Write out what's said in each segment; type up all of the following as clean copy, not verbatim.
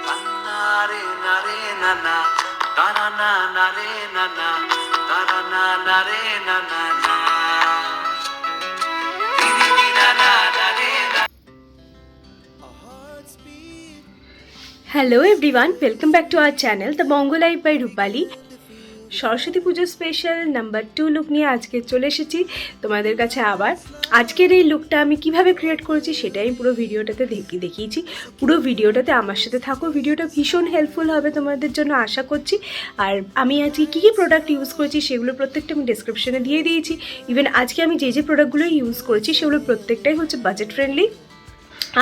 Hello everyone, welcome back to our channel the Mongo life by Rupali. Saraswati Puja special number 2 look নিয়ে আজকে চলে এসেছি তোমাদের কাছে আবার। আজকের এই লুকটা আমি কিভাবে ক্রিয়েট করেছি সেটাই পুরো ভিডিওটাতে দেখিয়েছি। পুরো ভিডিওটাতে আমার সাথে থাকো, ভিডিওটা ভীষণ হেল্পফুল হবে তোমাদের জন্য আশা করছি। আর আমি আজকে কী কী প্রোডাক্ট ইউজ করেছি সেগুলো প্রত্যেকটা আমি ডিসক্রিপশনে দিয়ে দিয়েছি। ইভেন আজকে আমি যে প্রোডাক্টগুলো ইউজ করেছি সেগুলো প্রত্যেকটাই হচ্ছে বাজেট ফ্রেন্ডলি।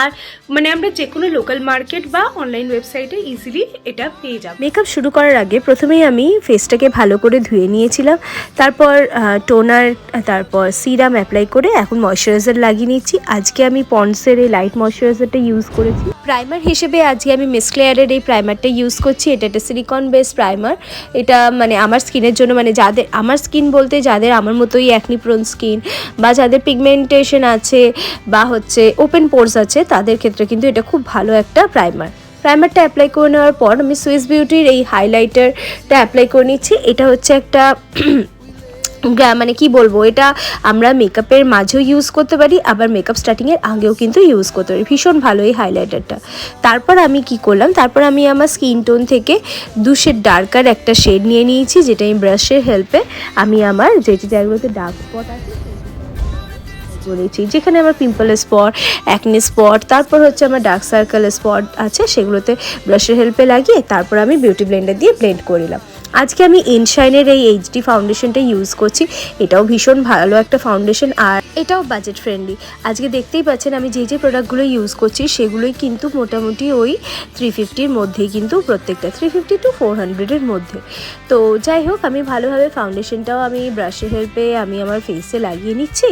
আর মানে আমরা যে কোনো লোকাল মার্কেট বা অনলাইন ওয়েবসাইটে ইজিলি এটা পেয়ে যাব। মেকআপ শুরু করার আগে প্রথমেই আমি ফেসটাকে ভালো করে ধুয়ে নিয়েছিলাম, তারপর টোনার, তারপর সিরাম অ্যাপ্লাই করে এখন ময়শ্চারাইজার লাগিয়ে নিচ্ছি। আজকে আমি পন্ডসের এই লাইট ময়শ্চারাইজারটা ইউজ করেছি। প্রাইমার হিসেবে আজকে আমি ক্লেয়ারের এই প্রাইমারটা ইউজ করছি। এটা একটা সিলিকন বেস প্রাইমার। এটা মানে আমার স্কিনের জন্য, মানে যাদের, আমার স্কিন বলতে যাদের আমার মতোই অ্যাকনি প্রোন স্কিন বা যাদের পিগমেন্টেশন আছে বা হচ্ছে ওপেন পোরস আছে তাদের ক্ষেত্রে কিন্তু এটা খুব ভালো একটা প্রাইমারটা অ্যাপ্লাই করে নেওয়ার পর আমি সুইস বিউটির এই হাইলাইটারটা অ্যাপ্লাই করে নিচ্ছি। এটা হচ্ছে একটা মানে কি বলবো, এটা আমরা মেকআপের মাঝেও ইউজ করতে পারি, আবার মেকআপ স্টার্টিংয়ের আগেও কিন্তু ইউজ করতে পারি। ভীষণ ভালো এই হাইলাইটারটা। তারপর আমি কি করলাম, তারপর আমি আমার স্কিন টোন থেকে 2 শেড ডার্কার একটা শেড নিয়ে নিয়েছি, যেটা আমি ব্রাশের হেল্পে আমি আমার যে জায়গাগুলোতে ডার্ক স্পট আছে করেছি, যেখানে আমার পিম্পলের স্পট, অ্যাকনি স্পট, তারপর হচ্ছে আমার ডার্ক সার্কেলের স্পট আছে, সেগুলোতে ব্রাশের হেল্পে লাগিয়ে তারপর আমি বিউটি ব্লেন্ডার দিয়ে ব্লেন্ড করিলাম। আজকে আমি ইনশাইনের এই এইচডি ফাউন্ডেশনটা ইউজ করছি। এটাও ভীষণ ভালো একটা ফাউন্ডেশন আর এটাও বাজেট ফ্রেন্ডলি। আজকে দেখতেই পাচ্ছেন আমি যে প্রোডাক্টগুলো ইউজ করছি সেগুলোই কিন্তু মোটামুটি ওই 350-র মধ্যেই, কিন্তু প্রত্যেকটা 350 to 400-এর মধ্যে। তো যাই হোক, আমি ভালোভাবে ফাউন্ডেশনটাও আমি ব্রাশের হেল্পে আমি আমার ফেসে লাগিয়ে নিচ্ছি।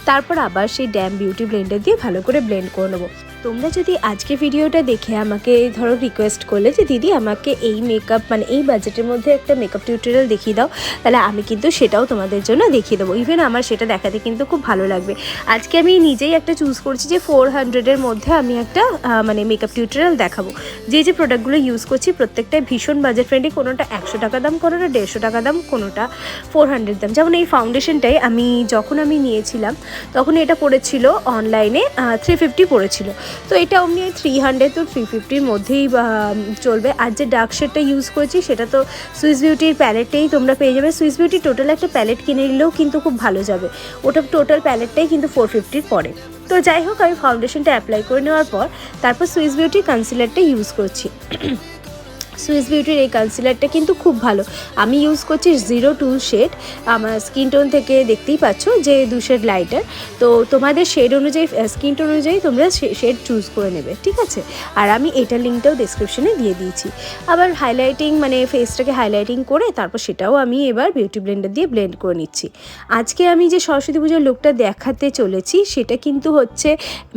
তারপর আবার সেই ড্যাম বিউটি ব্লেন্ডার দিয়ে ভালো করে ব্লেন্ড করে নেবো। তোমরা যদি আজকে ভিডিওটা দেখে আমাকে ধরো রিকোয়েস্ট করলে যে দিদি আমাকে এই মেকআপ, মানে এই বাজেটের মধ্যে একটা মেকআপ টিউটোরিয়াল দেখিয়ে দাও, তাহলে আমি কিন্তু সেটাও তোমাদের জন্য দেখিয়ে দেবো। ইভেন আমার সেটা দেখাতে কিন্তু খুব ভালো লাগবে। আজকে আমি নিজেই একটা চুজ করছি যে 400-এর মধ্যে আমি একটা মানে মেকআপ টিউটোরিয়াল দেখাবো। যে প্রোডাক্টগুলো ইউজ করছি প্রত্যেকটাই ভীষণ বাজেট ফ্রেন্ডলি। কোনোটা 100 টাকা দাম, কোনোটা 150 টাকা দাম, কোনোটা 400 দাম। যেমন এই ফাউন্ডেশনটাই যখন আমি নিয়েছিলাম তখন এটা পড়েছিল অনলাইনে 350 পড়েছিল। তো এটা অমনি 300 তো 350-র মধ্যেই চলবে। আর যে ডার্ক শেডটা ইউজ করেছি সেটা তো সুইস বিউটির প্যালেটেই তোমরা পেয়ে যাবে। সুইস বিউটি টোটাল একটা প্যালেট কিনে নিলেও কিন্তু খুব ভালো যাবে, ওটা টোটাল প্যালেটটাই কিন্তু 450-র পড়ে। তো যাই হোক, আমি ফাউন্ডেশনটা অ্যাপ্লাই করে নেওয়ার পর তারপর সুইস বিউটির কনসিলারটা ইউজ করছি। সুইস বিউটির এই কনসিলারটা কিন্তু খুব ভালো। আমি ইউজ করছি 02 শেড। আমার স্কিন টোন থেকে দেখতেই পাচ্ছ যে 2 শেড লাইটার। তো তোমাদের শেড অনুযায়ী, স্কিন টোন অনুযায়ী তোমরা শেড চুজ করে নেবে, ঠিক আছে। আর আমি এটার লিঙ্কটাও ডেসক্রিপশনে দিয়ে দিয়েছি। আবার হাইলাইটিং, মানে ফেসটাকে হাইলাইটিং করে তারপর সেটাও আমি এবার বিউটি ব্লেন্ডার দিয়ে ব্লেন্ড করে নিচ্ছি। আজকে আমি যে সরস্বতী পুজোর লুকটা দেখাতে চলেছি সেটা কিন্তু হচ্ছে,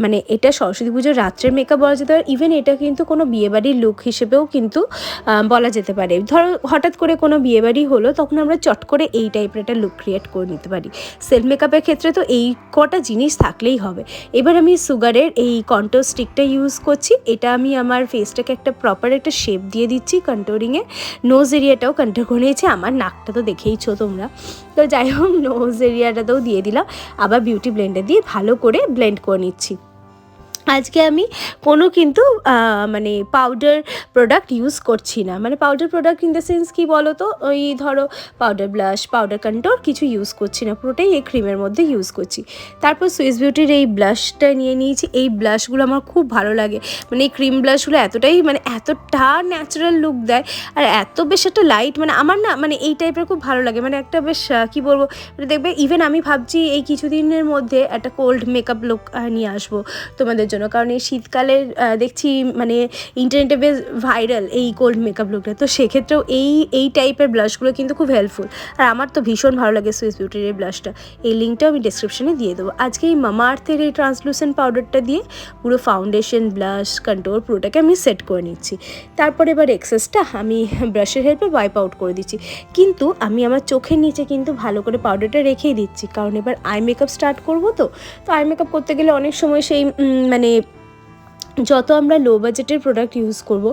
মানে এটা সরস্বতী পুজোর রাত্রের মেকআপ বলা যেতে পারে। ইভেন এটা কিন্তু কোনো বিয়েবাড়ির লুক হিসেবেও কিন্তু বলা যেতে পারে। ধরো হঠাৎ করে কোনো বিয়েবাড়ি হলো, তখন আমরা চট করে এই টাইপের একটা লুক ক্রিয়েট করে নিতে পারি। সেলফ মেকআপের ক্ষেত্রে তো এই কটা জিনিস থাকলেই হবে। এবার আমি সুগারের এই কন্ট্রোল স্টিকটা ইউজ করছি। এটা আমি আমার ফেসটাকে একটা প্রপার একটা শেপ দিয়ে দিচ্ছি কন্ট্রোরিংয়ে। নোজ এরিয়াটাও কন্ট্রোল করে নিয়েছি, আমার নাকটা তো দেখেইছো তোমরা। তো যাই হোক, নোজ এরিয়াটাতেও দিয়ে দিলাম। আবার বিউটি ব্লেন্ডার দিয়ে ভালো করে ব্লেন্ড করে নিচ্ছি। আজকে আমি কোনো কিন্তু মানে পাউডার প্রোডাক্ট ইউজ করছি না। মানে powder product in the sense কী বলো তো, ওই ধরো পাউডার ব্লাশ, পাউডার কন্ট্রোল কিছু ইউজ করছি না, পুরোটাই এই ক্রিমের মধ্যে ইউজ করছি। তারপর সুইস বিউটির এই ব্লাশটা নিয়ে নিয়েছি। এই ব্লাশগুলো আমার খুব ভালো লাগে, মানে এই ক্রিম ব্লাশগুলো এতটাই, মানে এতটা ন্যাচারাল লুক দেয় আর এত বেশ একটা লাইট, মানে আমার না, মানে এই টাইপের খুব ভালো লাগে। মানে একটা বেশ কী বলবো, মানে দেখবে ইভেন আমি ভাবছি এই কিছুদিনের মধ্যে একটা কোল্ড মেকআপ লুক নিয়ে আসবো তোমাদের জন্য, কারণ এই শীতকালের দেখছি মানে ইন্টারনেটে বেশ ভাইরাল এই কোল্ড মেকআপ লুকটা। তো সেক্ষেত্রেও এই টাইপের ব্লাশগুলো কিন্তু খুব হেল্পফুল। আর আমার তো ভীষণ ভালো লাগে সুইস বিউটির এই ব্লাশটা। এই লিঙ্কটাও আমি ডেসক্রিপশনে দিয়ে দেবো। আজকে এই মামা আর্থের এই ট্রান্সলুসেন্ট পাউডারটা দিয়ে পুরো ফাউন্ডেশন, ব্লাশ, কন্ট্রোল পুরোটাকে আমি সেট করে নিচ্ছি। তারপর এবার এক্সেসটা আমি ব্রাশের হেল্পে ওয়াইপ আউট করে দিচ্ছি। কিন্তু আমি আমার চোখের নিচে কিন্তু ভালো করে পাউডারটা রেখেই দিচ্ছি, কারণ এবার আই মেকআপ স্টার্ট করবো। তো আই মেকআপ করতে গেলে অনেক সময় সেই মানে যত আমরা লো বাজেটের প্রোডাক্ট ইউজ করব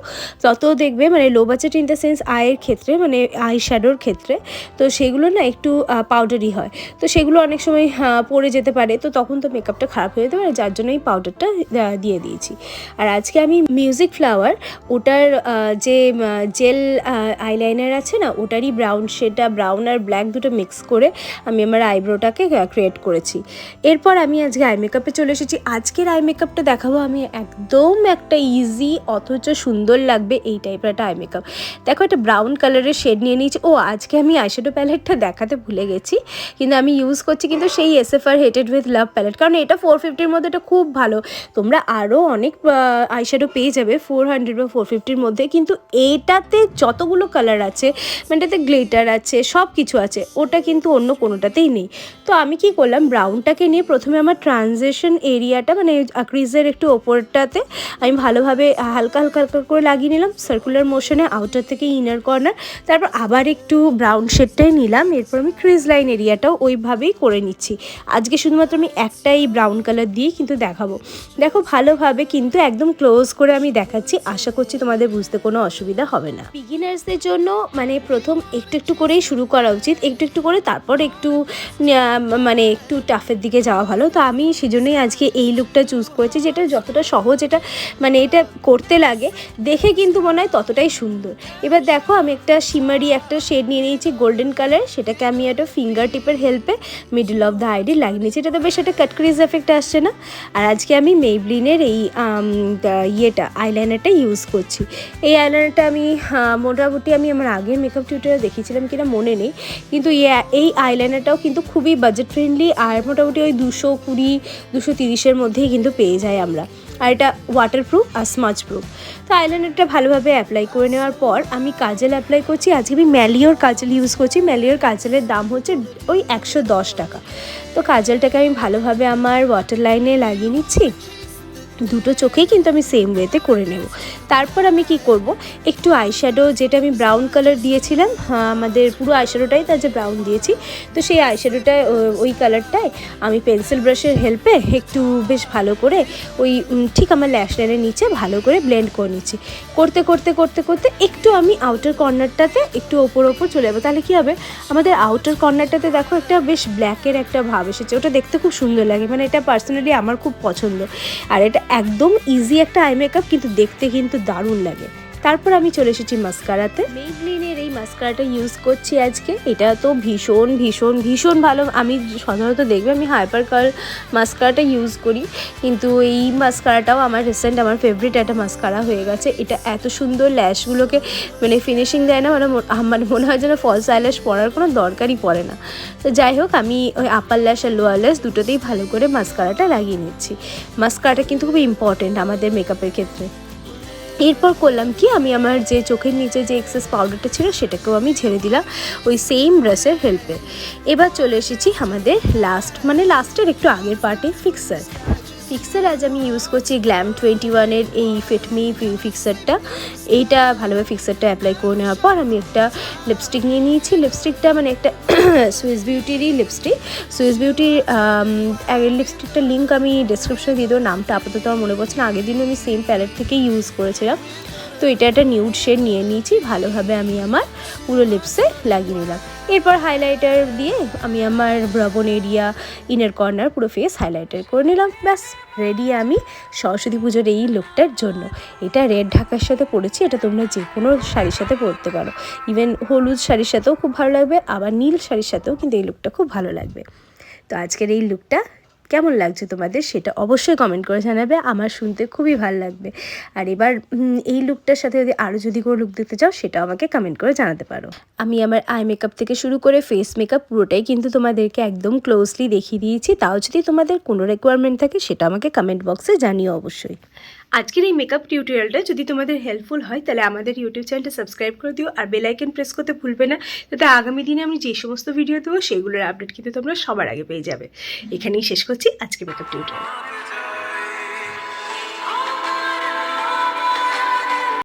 তত দেখবে মানে low budget in the sense আয়ের ক্ষেত্রে মানে আই শ্যাডোর ক্ষেত্রে তো সেগুলো না একটু পাউডারি হয়, তো সেগুলো অনেক সময় পড়ে যেতে পারে, তো তখন তো মেকআপটা খারাপ হয়ে যেতে পারে, যার জন্য এই পাউডারটা দিয়ে দিয়েছি। আর আজকে আমি মিউজিক ফ্লাওয়ার ওটার যে জেল আইলাইনার আছে না ওটারই ব্রাউন শেডটা, ব্রাউন আর ব্ল্যাক দুটো মিক্স করে আমি আমার আইব্রোটাকে ক্রিয়েট করেছি। এরপর আমি আজকে আই মেকআপে চলে এসেছি। আজকের আই মেকআপটা দেখাবো আমি একদম একটা ইজি অথচ সুন্দর লাগবে এই টাইপের একটা আই মেকআপ। দেখো একটা ব্রাউন কালারের শেড নিয়ে নিয়েছি। ও আজকে আমি আইশ্যাডো প্যালেটটা দেখাতে ভুলে গেছি, কিন্তু আমি ইউজ করছি কিন্তু সেই SFR hated with love palette, কারণ এটা 450-র মধ্যে এটা খুব ভালো। তোমরা আরও অনেক আইশ্যাডো পেয়ে যাবে 400 বা 450-র মধ্যে, কিন্তু এটাতে যতগুলো কালার আছে মানে এটাতে গ্লিটার আছে, সব কিছু আছে, ওটা কিন্তু অন্য কোনোটাতেই নেই। তো আমি কি করলাম, ব্রাউনটাকে নিয়ে প্রথমে আমার ট্রানজিশন এরিয়াটা মানে ক্রিজের একটু ওপরটাতে আমি ভালোভাবে হালকা হালকা হালকা করে লাগিয়ে নিলাম সার্কুলার মোশনে আউটার থেকে ইনার কর্নার, তারপর আবার একটু ব্রাউন শেডটাই নিলাম, এরপর আমি ক্রিজ লাইন এরিয়াটাও ওইভাবেই করে নিচ্ছি। আজকে শুধুমাত্র আমি একটাই ব্রাউন কালার দিয়েই কিন্তু দেখাবো। দেখো ভালোভাবে কিন্তু একদম ক্লোজ করে আমি দেখাচ্ছি, আশা করছি তোমাদের বুঝতে কোনো অসুবিধা হবে না। বিগিনার্সদের জন্য মানে প্রথম একটু একটু করেই শুরু করা উচিত, একটু একটু করে, তারপর একটু মানে একটু টাফের দিকে যাওয়া ভালো। তো আমি সেজন্যই আজকে এই লুকটা চুজ করেছি, যেটা যতটা সহজ এটা মানে এটা করতে লাগে দেখে কিন্তু মনে হয় ততটাই সুন্দর। এবার দেখো আমি একটা শিমারি একটা শেড নিয়ে নিয়েছি গোল্ডেন কালার, সেটাকে আমি একটা ফিঙ্গার টিপের হেল্পে মিডল অফ দ্য আইডি লাগিয়ে নিয়েছি। এটাতে বেশ একটা কাটক্রিজ এফেক্ট আসছে না? আর আজকে আমি মেবলিনের এই আইলাইনারটা ইউজ করছি। এই আইলাইনারটা আমি মোটামুটি আমি আমার আগের মেকআপ টিউটোরিয়াল দেখিয়েছিলাম কিনা মনে নেই, কিন্তু এই আইলাইনারটাও কিন্তু খুবই বাজেট ফ্রেন্ডলি আর মোটামুটি ওই 220-230-এর মধ্যেই কিন্তু পেয়ে যাই আমরা। আর এটা ওয়াটারপ্রুফ আর স্মাচ প্রুফ। তো আইলাইনারটা ভালোভাবে অ্যাপ্লাই করে নেওয়ার পর আমি কাজল অ্যাপ্লাই করছি। আজকে আমি ম্যালিওর কাজল ইউজ করছি। ম্যালিওর কাজলের দাম হচ্ছে ওই 110 টাকা। তো কাজলটাকে আমি ভালোভাবে আমার ওয়াটার লাইনে লাগিয়ে নিচ্ছি, দুটো চোখেই কিন্তু আমি সেম ওয়েতে করে নেব। তারপর আমি কি করব, একটু আইশ্যাডো যেটা আমি ব্রাউন কালার দিয়েছিলাম, আমাদের পুরো আইশ্যাডোটাই তার যে ব্রাউন দিয়েছি, তো সেই আইশ্যাডোটায় ওই কালারটায় আমি পেন্সিল ব্রাশের হেল্পে একটু বেশ ভালো করে ওই ঠিক আমার ল্যাশ লাইনের নিচে ভালো করে ব্লেন্ড করে নিচ্ছি। করতে করতে করতে করতে একটু আমি আউটার কর্নারটাতে একটু ওপর চলে যাবো। তাহলে কী হবে, আমাদের আউটার কর্নারটাতে দেখো একটা বেশ ব্ল্যাকের একটা ভাব এসেছে, ওটা দেখতে খুব সুন্দর লাগে, মানে এটা পার্সোনালি আমার খুব পছন্দ। আর এটা একদম ইজি একটা আই মেকআপ, কিন্তু দেখতে কিন্তু দারুণ লাগে। তারপর আমি চলে এসেছি মাস্কারাতে। মেবলিনের এই মাস্কারাটা ইউজ করছি আজকে। এটা তো ভীষণ ভীষণ ভীষণ ভালো। আমি সাধারণত দেখবে আমি হাইপার কার্ল মাস্কারাটা ইউজ করি, কিন্তু এই মাস্কারাটাও আমার রিসেন্ট আমার ফেভারিট একটা মাস্কারা হয়ে গেছে। এটা এত সুন্দর ল্যাশগুলোকে মানে ফিনিশিং দেয় না, মানে মনে হয় যেন ফলস আইল্যাশ পরার কোনো দরকারই পড়ে না। তো যাই হোক, আমি ওই আপার ল্যাশ আর লোয়ার ল্যাশ দুটোতেই ভালো করে মাস্কারাটা লাগিয়ে নিচ্ছি। মাস্কারাটা কিন্তু খুব ইম্পর্টেন্ট আমাদের মেকআপের ক্ষেত্রে। এরপর করলাম কি, আমি আমার যে চোখের নিচে যে এক্সেস পাউডারটা ছিল সেটাকেও আমি ঝেড়ে দিলাম ওই সেম ব্রাশের হেল্পে। এবার চলে এসেছি আমাদের লাস্টের একটু আগের পার্টে ফিক্সার। আজ আমি ইউজ করছি গ্ল্যাম 21-এর এই ফিটমি ফিক্সারটা। এইটা ভালোভাবে ফিক্সারটা অ্যাপ্লাই করে নেওয়ার পর আমি একটা লিপস্টিক নিয়ে নিয়েছি। লিপস্টিকটা মানে একটা সুইস বিউটিরই লিপস্টিক। সুইস বিউটির লিপস্টিকটার লিঙ্ক আমি ডেসক্রিপশনে দিয়ে দেবো, নামটা আপাতত আমার মনে পড়ছে না। আগের দিন আমি সেম প্যালেট থেকেই ইউজ করেছিলাম। তো এটা একটা নিউড শেড নিয়ে নিয়েছি, ভালোভাবে আমি আমার পুরো লিপসে লাগিয়ে নিলাম। এরপর হাইলাইটার দিয়ে আমি আমার ব্রাবন এরিয়া ইনার কর্নার পুরো ফেস হাইলাইটার করে নিলাম। ব্যাস রেডি আমি সরস্বতী পুজোর এই লুকটার জন্য। এটা রেড ঢাকার সাথে পরেছি, এটা তোমরা যে কোনো শাড়ির সাথে পরতে পারো, ইভেন হলুদ শাড়ির সাথেও খুব ভালো লাগবে, আবার নীল শাড়ির সাথেও কিন্তু এই লুকটা খুব ভালো লাগবে। তো আজকের এই লুকটা কেমন লাগছে তোমাদের সেটা অবশ্যই কমেন্ট করে জানাবে, আমার শুনতে খুবই ভালো লাগবে। আর এবার এই লুকটার সাথে যদি কোনো লুক দেখতে চাও সেটাও আমাকে কমেন্ট করে জানাতে পারো। আমি আমার আই মেকআপ থেকে শুরু করে ফেস মেকআপ পুরোটাই কিন্তু তোমাদেরকে একদম ক্লোজলি দেখিয়ে দিয়েছি। তাও যদি তোমাদের কোনো রিকোয়ারমেন্ট থাকে সেটা আমাকে কমেন্ট বক্সে জানিও অবশ্যই। আজকের এই মেকআপ টিউটোরিয়ালটা যদি তোমাদের হেল্পফুল হয় তাহলে আমাদের ইউটিউব চ্যানেলটা সাবস্ক্রাইব করে দিও, আর বেল আইকন প্রেস করতে ভুলবে না, যাতে আগামী দিনে আমি যে সমস্ত ভিডিও দেবো সেগুলোর আপডেট কিন্তু তোমরা সবার আগে পেয়ে যাবে। এখানেই শেষ করছি আজকে মেকআপ টিউটোরিয়াল।